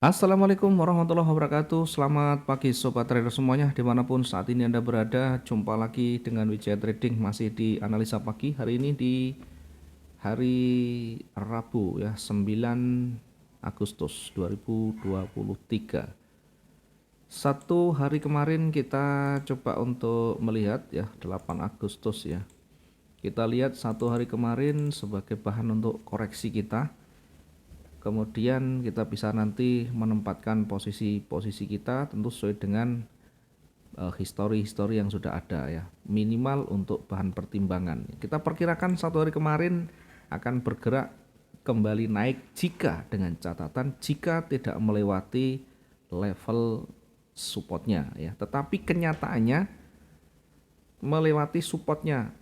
Assalamualaikum warahmatullahi wabarakatuh. Selamat pagi sobat trader semuanya dimanapun saat ini Anda berada. Jumpa lagi dengan Wijaya Trading masih di analisa pagi. Hari ini di hari Rabu ya 9 Agustus 2023. Satu hari kemarin kita coba untuk melihat ya 8 Agustus ya. Kita lihat satu hari kemarin sebagai bahan untuk koreksi kita. Kemudian kita bisa nanti menempatkan posisi-posisi kita tentu sesuai dengan histori-histori yang sudah ada ya, minimal untuk bahan pertimbangan. Kita perkirakan satu hari kemarin akan bergerak kembali naik jika dengan catatan jika tidak melewati level supportnya ya, tetapi kenyataannya melewati supportnya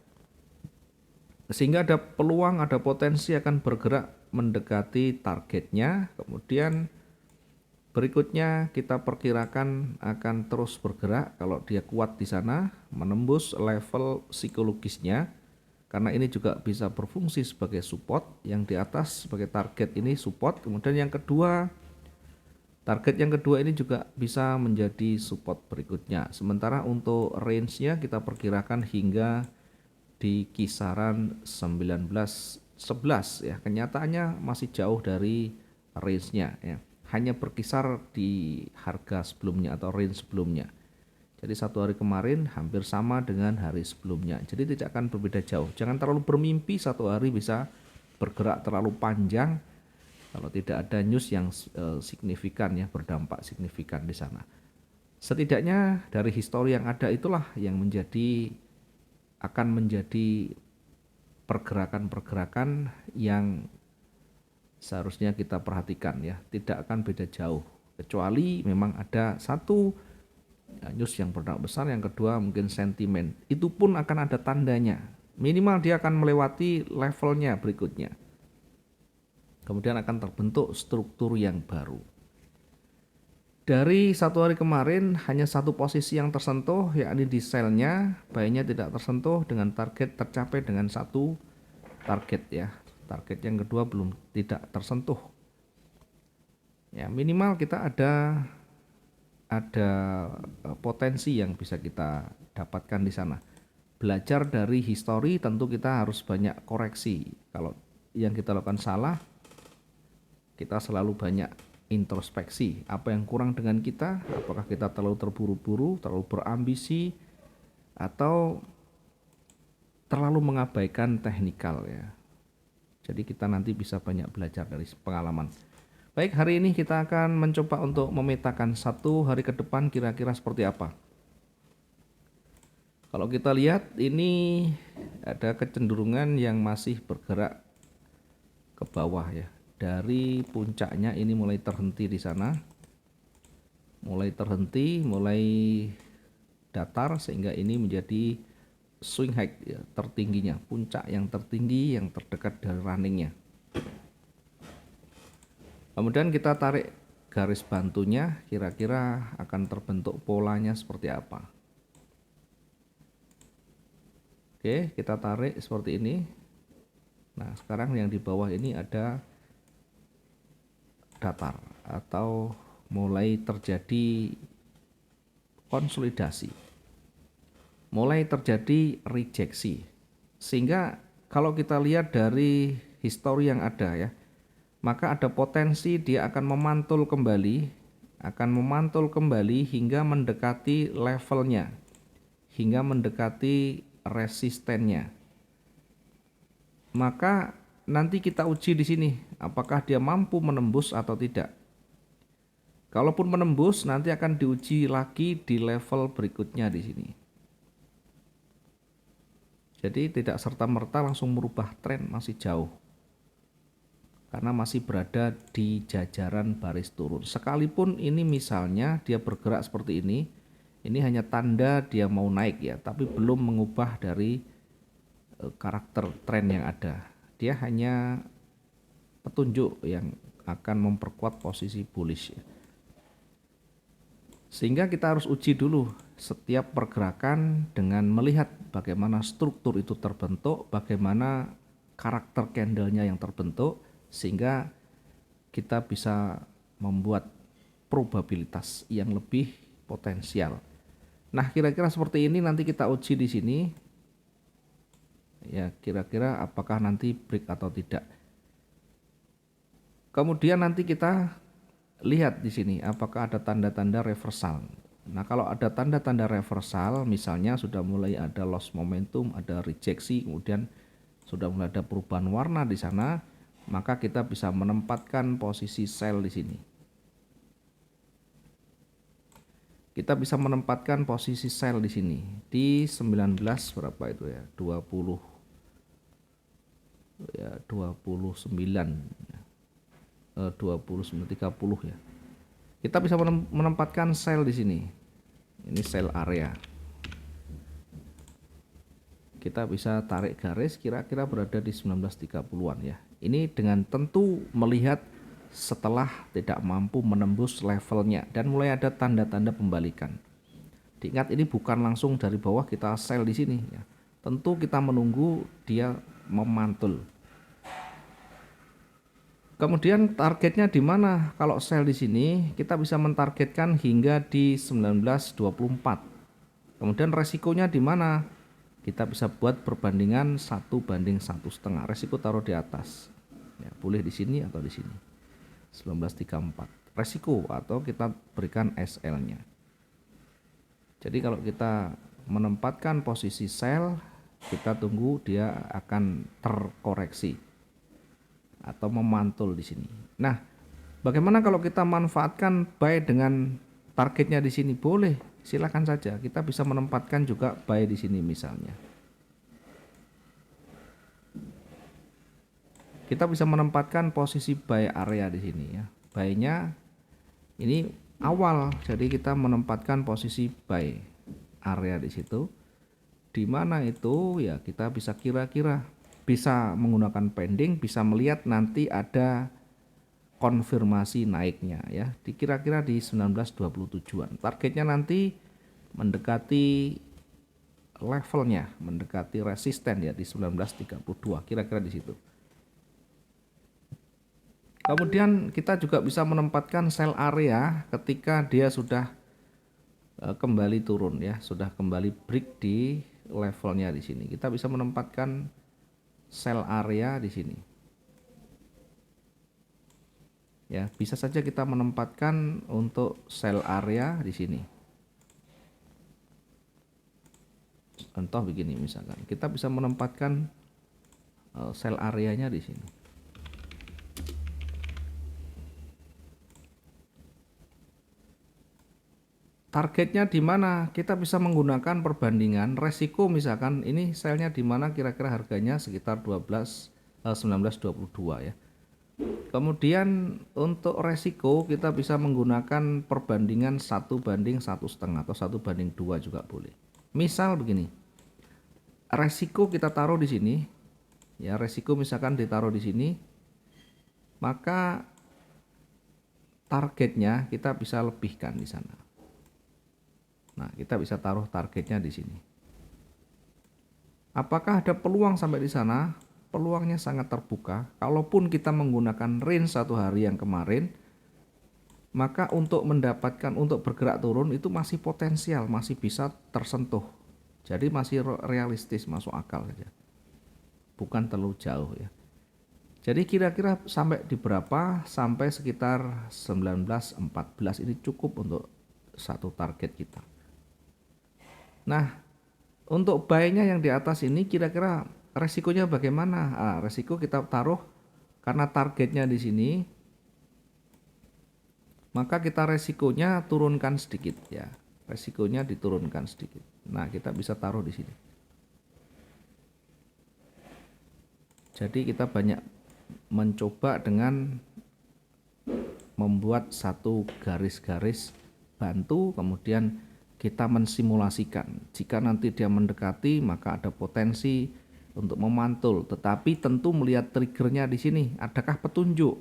sehingga ada peluang, ada potensi akan bergerak mendekati targetnya. Kemudian berikutnya kita perkirakan akan terus bergerak kalau dia kuat di sana menembus level psikologisnya, karena ini juga bisa berfungsi sebagai support. Yang di atas sebagai target ini support, kemudian yang kedua target yang kedua ini juga bisa menjadi support berikutnya. Sementara untuk range-nya kita perkirakan hingga di kisaran 1911 ya. Kenyataannya masih jauh dari range-nya ya. Hanya berkisar di harga sebelumnya atau range sebelumnya. Jadi satu hari kemarin hampir sama dengan hari sebelumnya. Jadi tidak akan berbeda jauh. Jangan terlalu bermimpi satu hari bisa bergerak terlalu panjang kalau tidak ada news yang signifikan ya, berdampak signifikan di sana. Setidaknya dari histori yang ada itulah yang akan menjadi pergerakan-pergerakan yang seharusnya kita perhatikan ya, tidak akan beda jauh kecuali memang ada satu ya, news yang berdampak besar, yang kedua mungkin sentimen, itu pun akan ada tandanya, minimal dia akan melewati levelnya berikutnya, kemudian akan terbentuk struktur yang baru. Dari satu hari kemarin hanya satu posisi yang tersentuh, yakni di sell-nya, buy-nya tidak tersentuh dengan target tercapai dengan satu target ya. Target yang kedua belum tidak tersentuh. Ya, minimal kita ada potensi yang bisa kita dapatkan di sana. Belajar dari histori tentu kita harus banyak koreksi. Kalau yang kita lakukan salah, kita selalu banyak introspeksi, apa yang kurang dengan kita, apakah kita terlalu terburu-buru, terlalu berambisi, atau terlalu mengabaikan teknikal ya. Jadi kita nanti bisa banyak belajar dari pengalaman. Baik, hari ini kita akan mencoba untuk memetakan satu hari ke depan kira-kira seperti apa. Kalau kita lihat ini ada kecenderungan yang masih bergerak ke bawah ya. Dari puncaknya ini mulai terhenti di sana. Mulai terhenti, mulai datar sehingga ini menjadi swing high ya, tertingginya, puncak yang tertinggi yang terdekat dari runningnya. Kemudian kita tarik garis bantunya, kira-kira akan terbentuk polanya seperti apa. Oke, kita tarik seperti ini. Nah, sekarang yang di bawah ini ada datar atau mulai terjadi konsolidasi, mulai terjadi rejeksi. Sehingga kalau kita lihat dari histori yang ada ya, maka ada potensi dia akan memantul kembali hingga mendekati levelnya, hingga mendekati resistennya. Maka nanti kita uji di sini apakah dia mampu menembus atau tidak. Kalaupun menembus, nanti akan diuji lagi di level berikutnya di sini. Jadi tidak serta-merta langsung merubah tren, masih jauh. Karena masih berada di jajaran baris turun. Sekalipun ini misalnya dia bergerak seperti ini hanya tanda dia mau naik ya, tapi belum mengubah dari karakter tren yang ada. Dia hanya petunjuk yang akan memperkuat posisi bullish ya. Sehingga kita harus uji dulu setiap pergerakan dengan melihat bagaimana struktur itu terbentuk, bagaimana karakter candlenya yang terbentuk, sehingga kita bisa membuat probabilitas yang lebih potensial. Nah, kira-kira seperti ini nanti kita uji di sini. Ya, kira-kira apakah nanti break atau tidak. Kemudian nanti kita lihat di sini apakah ada tanda-tanda reversal. Nah, kalau ada tanda-tanda reversal, misalnya sudah mulai ada loss momentum, ada rejeksi, kemudian sudah mulai ada perubahan warna di sana, maka kita bisa menempatkan posisi sell di sini. Kita bisa menempatkan posisi sell di sini di 19 berapa itu ya? 20 ya 29 30 ya. Kita bisa menempatkan sell di sini. Ini sell area. Kita bisa tarik garis kira-kira berada di 1930-an ya. Ini dengan tentu melihat setelah tidak mampu menembus levelnya dan mulai ada tanda-tanda pembalikan. Diingat ini bukan langsung dari bawah kita sell di sini ya. Tentu kita menunggu dia memantul. Kemudian targetnya di mana? Kalau sell di sini kita bisa mentargetkan hingga di 1924. Kemudian resikonya di mana? Kita bisa buat perbandingan 1:1,5. Resiko taruh di atas. Ya, boleh di sini atau di sini. 1934. Resiko atau kita berikan SL-nya. Jadi kalau kita menempatkan posisi sell, kita tunggu dia akan terkoreksi atau memantul di sini. Nah, bagaimana kalau kita manfaatkan buy dengan targetnya di sini? Boleh, silakan saja. Kita bisa menempatkan juga buy di sini misalnya. Kita bisa menempatkan posisi buy area di sini ya. Buy-nya ini awal, jadi kita menempatkan posisi buy area di situ. Di mana itu ya kita bisa kira-kira bisa menggunakan pending, bisa melihat nanti ada konfirmasi naiknya ya. Kira-kira di 1927-an. Targetnya nanti mendekati levelnya, mendekati resisten ya di 1932, kira-kira di situ. Kemudian kita juga bisa menempatkan sell area ketika dia sudah kembali turun ya, sudah kembali break di levelnya di sini. Kita bisa menempatkan sell area di sini. Ya, bisa saja kita menempatkan untuk sell area di sini. Contoh begini misalkan, kita bisa menempatkan sell areanya di sini. Targetnya di mana? Kita bisa menggunakan perbandingan resiko, misalkan ini selnya di mana kira-kira harganya sekitar 1922 ya. Kemudian untuk resiko kita bisa menggunakan perbandingan 1:1,5 atau 1:2 juga boleh. Misal begini. Resiko kita taruh di sini. Ya, resiko misalkan ditaruh di sini. Maka targetnya kita bisa lebihkan di sana. Nah, kita bisa taruh targetnya di sini. Apakah ada peluang sampai di sana? Peluangnya sangat terbuka. Kalaupun kita menggunakan range 1 hari yang kemarin, maka untuk mendapatkan, untuk bergerak turun itu masih potensial, masih bisa tersentuh. Jadi masih realistis, masuk akal saja. Bukan terlalu jauh ya. Jadi kira-kira sampai di berapa? Sampai sekitar 1914 ini cukup untuk satu target kita. Nah, untuk buy-nya yang di atas ini kira-kira resikonya bagaimana? Resiko kita taruh karena targetnya di sini, maka kita resikonya turunkan sedikit ya. Resikonya diturunkan sedikit. Nah, kita bisa taruh di sini. Jadi kita banyak mencoba dengan membuat satu garis-garis bantu, kemudian kita mensimulasikan jika nanti dia mendekati maka ada potensi untuk memantul, tetapi tentu melihat triggernya di sini, adakah petunjuk?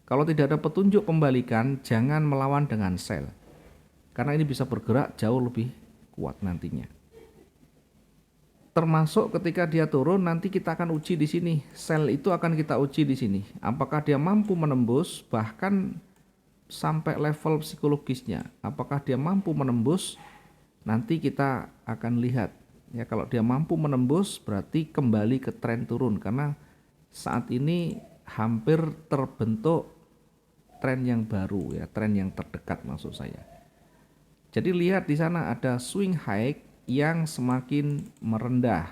Kalau tidak ada petunjuk pembalikan, jangan melawan dengan sell, karena ini bisa bergerak jauh lebih kuat nantinya. Termasuk ketika dia turun, nanti kita akan uji di sini, sell itu akan kita uji di sini, apakah dia mampu menembus bahkan sampai level psikologisnya. Apakah dia mampu menembus? Nanti kita akan lihat. Ya, kalau dia mampu menembus berarti kembali ke tren turun karena saat ini hampir terbentuk tren yang baru ya, tren yang terdekat maksud saya. Jadi lihat di sana ada swing high yang semakin merendah,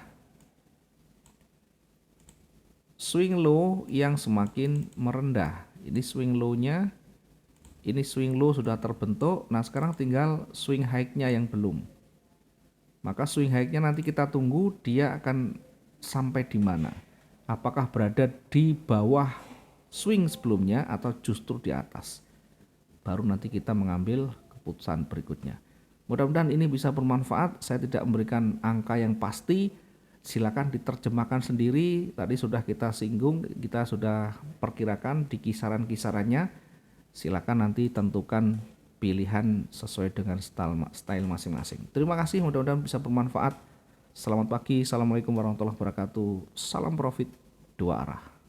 swing low yang semakin merendah. Ini swing low-nya, ini swing low sudah terbentuk. Nah sekarang tinggal swing high-nya yang belum. Maka swing high-nya nanti kita tunggu dia akan sampai di mana. Apakah berada di bawah swing sebelumnya atau justru di atas. Baru nanti kita mengambil keputusan berikutnya. Mudah-mudahan ini bisa bermanfaat. Saya tidak memberikan angka yang pasti. Silakan diterjemahkan sendiri. Tadi sudah kita singgung, kita sudah perkirakan di kisaran-kisarannya. Silakan nanti tentukan pilihan sesuai dengan style masing-masing. Terima kasih, mudah-mudahan bisa bermanfaat. Selamat pagi, assalamualaikum warahmatullahi wabarakatuh. Salam profit dua arah.